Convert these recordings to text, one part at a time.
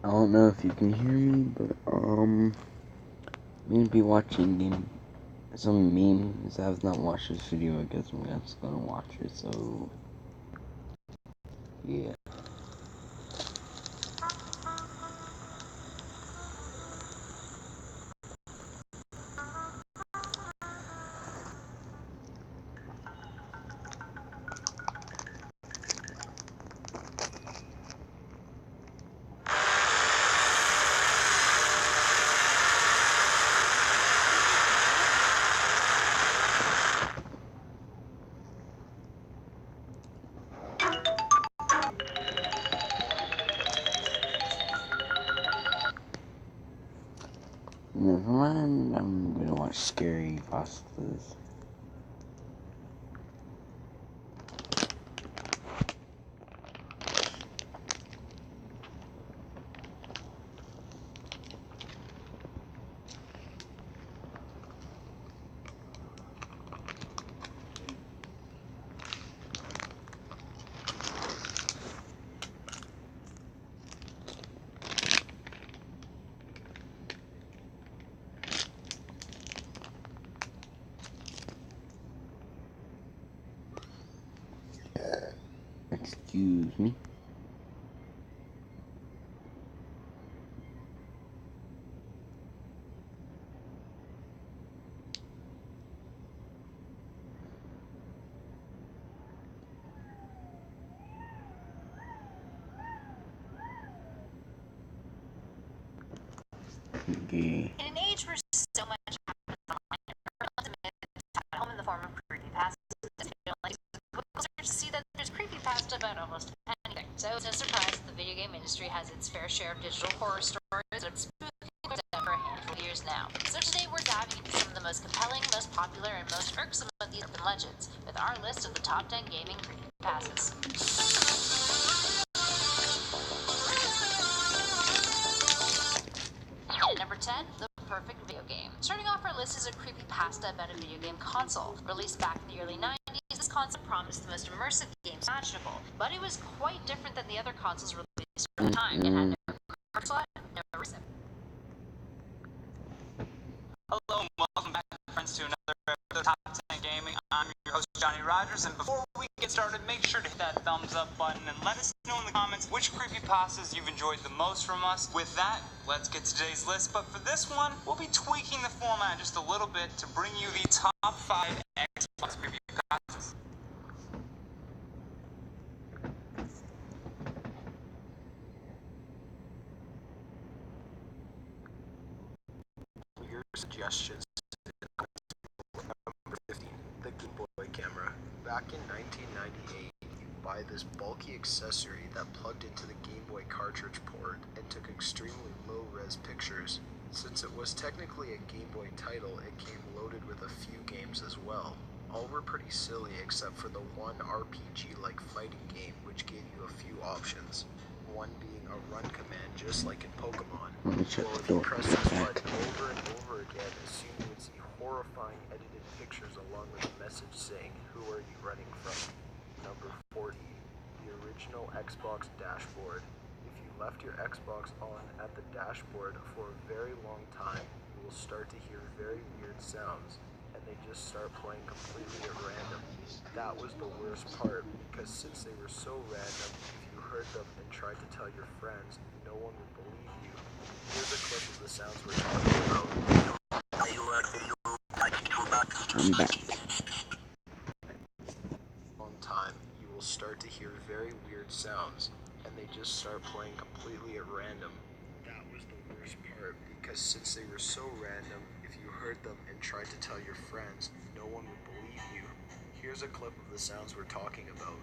I don't know if you can hear me, but I'm gonna be watching some memes. I have not watched this video. I guess I'm just gonna watch it. So yeah. Never mind. I'm gonna watch Scary Pastas. Excuse me. Okay. In an age where so much happens online, at home in the form of creepypastas, we'll start to see that there's creepypasta about almost anything. So it's no surprise that the video game industry has its fair share of digital horror stories that it's been for a handful of years now. So today we're diving into some of the most compelling, most popular, and most irksome of these urban legends, with our list of the top 10 gaming creepypastas. At number 10, The Perfect Video Game. Starting off our list is a creepypasta about a video game console. Released back in the early 90s, this console promised the most immersive games imaginable, but it was quite different than the other consoles released at the time. It had no card slot, no reset. Hello and welcome back, friends, to another episode of Top 10 Gaming. I'm your host, Johnny Rogers, and before we get started, make sure to hit that thumbs up button and let us know in the comments which creepypastas you've enjoyed the most from us. With that, let's get to today's list, but for this one, we'll be tweaking the format just a little bit to bring you the top 5 Xbox creepypastas. Your suggestions. Number 15, the Game Boy camera. Back in 1998, you buy this bulky accessory that plugged into the Game Boy cartridge port and took extremely low-res pictures. Since it was technically a Game Boy title, it came loaded with a few games as well. All were pretty silly except for the one RPG-like fighting game which gave you a few options. One being a run command just like in Pokemon. Well, if you press this button over and over again, soon you would see horrifying edited pictures along with a message saying, "Who are you running from?" Number 40, the original Xbox dashboard. If you left your Xbox on at the dashboard for a very long time, you will start to hear very weird sounds, and they just start playing completely at random. That was the worst part, because since they were so random, if you heard them and tried to tell your friends, no one would believe you. Here's a clip of the sounds we're talking about. I'm back. Long time, you will start to hear very weird sounds, and they just start playing completely at random. That was the worst part, because since they were so random, if you heard them and tried to tell your friends, no one would believe you. Here's a clip of the sounds we're talking about.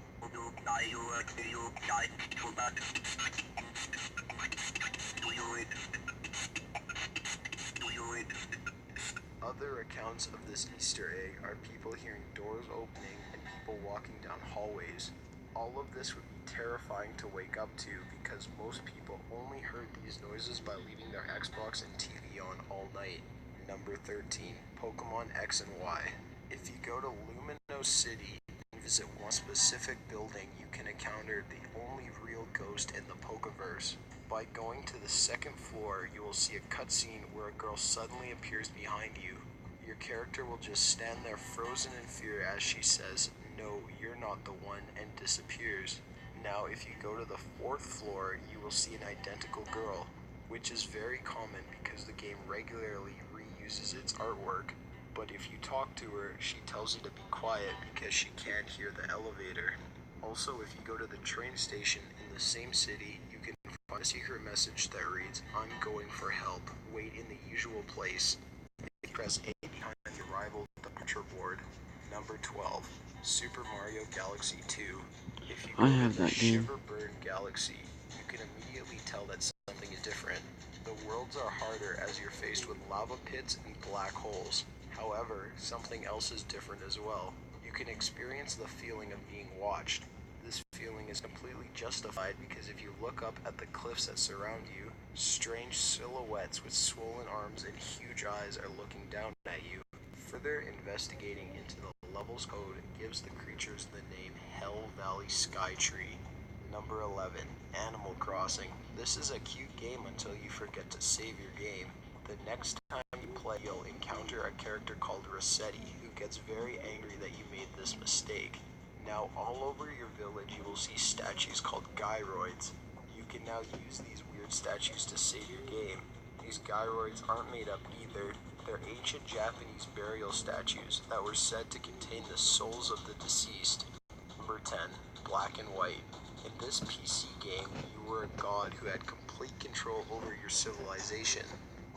Other accounts of this Easter egg are people hearing doors opening and people walking down hallways. All of this would be terrifying to wake up to because most people only heard these noises by leaving their Xbox and TV on all night. Number 13, Pokemon X and Y. If you go to Lumino City and visit one specific building, you can encounter the only real ghost in the Pokeverse. By going to the second floor, you will see a cutscene where a girl suddenly appears behind you. Your character will just stand there frozen in fear as she says, "No, you're not the one," and disappears. Now, if you go to the fourth floor, you will see an identical girl, which is very common because the game regularly reuses its artwork. But if you talk to her, she tells you to be quiet because she can't hear the elevator. Also, if you go to the train station in the same city, you can find a secret message that reads, "I'm going for help. Wait in the usual place." If you press A behind the arrival departure board. Number 12. Super Mario Galaxy 2. If you go I to have the that game. Shiverburn Galaxy, you can immediately tell that something is different. The worlds are harder as you're faced with lava pits and black holes. However, something else is different as well. You can experience the feeling of being watched. This feeling is completely justified because if you look up at the cliffs that surround you, strange silhouettes with swollen arms and huge eyes are looking down at you. Further investigating into the level's code gives the creatures the name Hell Valley Skytree. Number 11. Animal Crossing. This is a cute game until you forget to save your game. The next time you play, you'll encounter a character called Rossetti, who gets very angry that you made this mistake. Now, all over your village, you will see statues called gyroids. You can now use these weird statues to save your game. These gyroids aren't made up either. They're ancient Japanese burial statues that were said to contain the souls of the deceased. Number 10. Black and White. In this PC game, you were a god who had complete control over your civilization.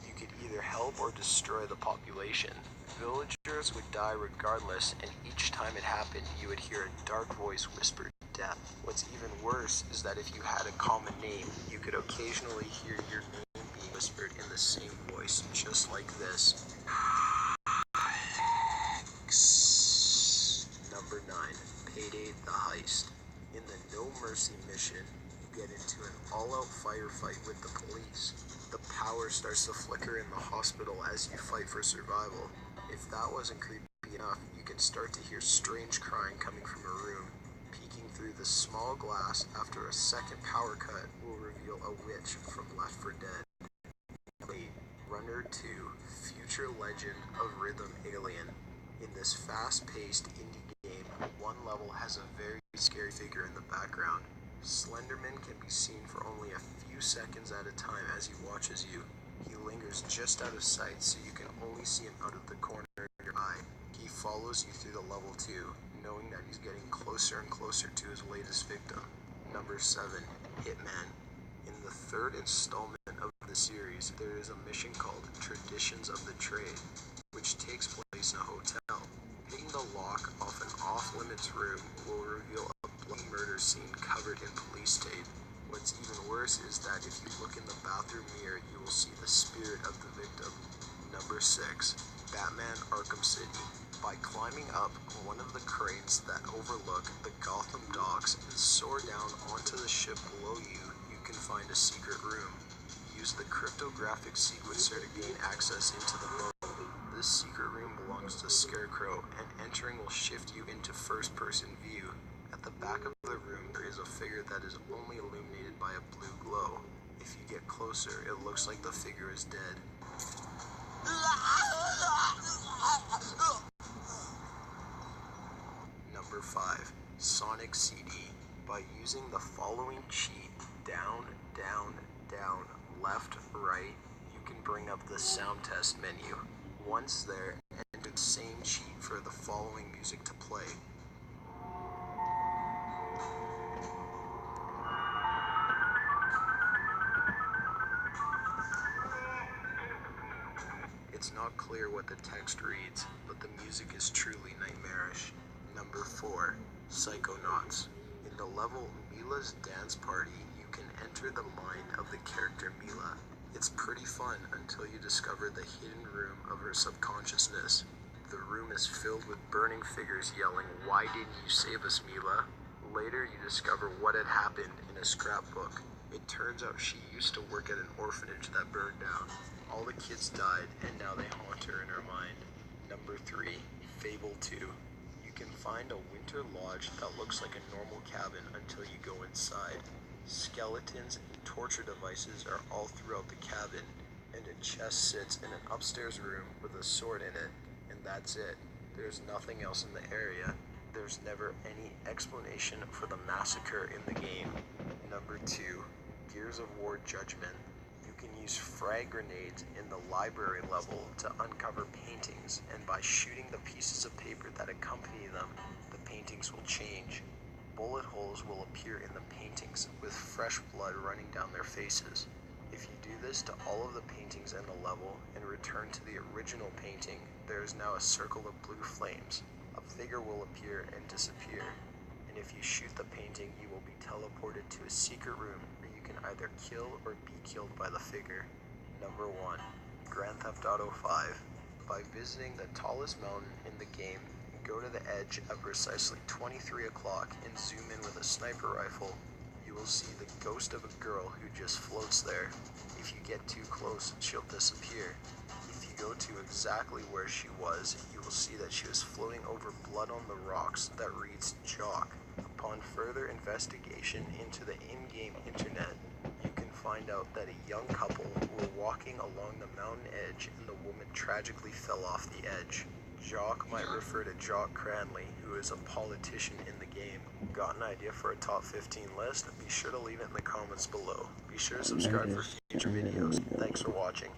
You could either help or destroy the population. Villagers would die regardless, and each time it happened, you would hear a dark voice whisper death. What's even worse is that if you had a common name, you could occasionally hear your name being whispered in the same voice, just like this. Number 9. Payday the Heist. In the No Mercy mission, you get into an all-out firefight with the police. The power starts to flicker in the hospital as you fight for survival. If that wasn't creepy enough, you can start to hear strange crying coming from a room. Peeking through the small glass after a second power cut will reveal a witch from Left 4 Dead. 8. Runner 2. Future Legend of Rhythm Alien. In this fast-paced indie game, one level has a very scary figure in the background. Slenderman can be seen for only a few seconds at a time as he watches you. He lingers just out of sight so you can only see him out of the corner of your eye. He follows you through the level too, knowing that he's getting closer and closer to his latest victim. Number 7. Hitman. In the third installment of the series, there is a mission called Traditions of the Trade, which takes place in a hotel. Picking the lock off an off-limits room will reveal a bloody murder scene covered in police tape. What's even worse is that if you look in the bathroom mirror, you will see the spirit of the victim. Number 6. Batman Arkham City. By climbing up one of the cranes that overlook the Gotham docks and soar down onto the ship below you, you can find a secret room. Use the cryptographic sequencer to gain access into the boat. This secret room belongs to Scarecrow, and entering will shift you into first-person view. At the back of the room, there is a figure that is only illuminated by a blue glow. If you get closer, it looks like the figure is dead. Number 5. Sonic CD. By using the following cheat, down, down, down, left, right, you can bring up the sound test menu. Once there, enter the same cheat for the following music to play. It's not clear what the text reads, but the music is truly nightmarish. Number 4. Psychonauts. In the level Mila's Dance Party, you can enter the mind of the character Mila. It's pretty fun until you discover the hidden room of her subconsciousness. The room is filled with burning figures yelling, "Why didn't you save us, Mila?" Later, you discover what had happened in a scrapbook. It turns out she used to work at an orphanage that burned down. All the kids died, and now they haunt her in her mind. Number 3. Fable 2. You can find a winter lodge that looks like a normal cabin until you go inside. Skeletons and torture devices are all throughout the cabin, and a chest sits in an upstairs room with a sword in it, and that's it. There's nothing else in the area. There's never any explanation for the massacre in the game. Number 2, Gears of War Judgment. You can use frag grenades in the library level to uncover paintings, and by shooting the pieces of paper that accompany them, the paintings will change. Bullet holes will appear in the paintings with fresh blood running down their faces. If you do this to all of the paintings in the level and return to the original painting, there is now a circle of blue flames. A figure will appear and disappear, and if you shoot the painting, you will be teleported to a secret room where you can either kill or be killed by the figure. Number 1, Grand Theft Auto 5. By visiting the tallest mountain in the game, go to the edge at precisely 23 o'clock and zoom in with a sniper rifle, you will see the ghost of a girl who just floats there. If you get too close, she'll disappear. If you go to exactly where she was, you will see that she was floating over blood on the rocks that reads Jock. Upon further investigation into the in-game internet, you can find out that a young couple were walking along the mountain edge and the woman tragically fell off the edge. Jock might refer to Jock Cranley, who is a politician in the game. Got an idea for a top 15 list? Be sure to leave it in the comments below. Be sure to subscribe for future videos. Thanks for watching.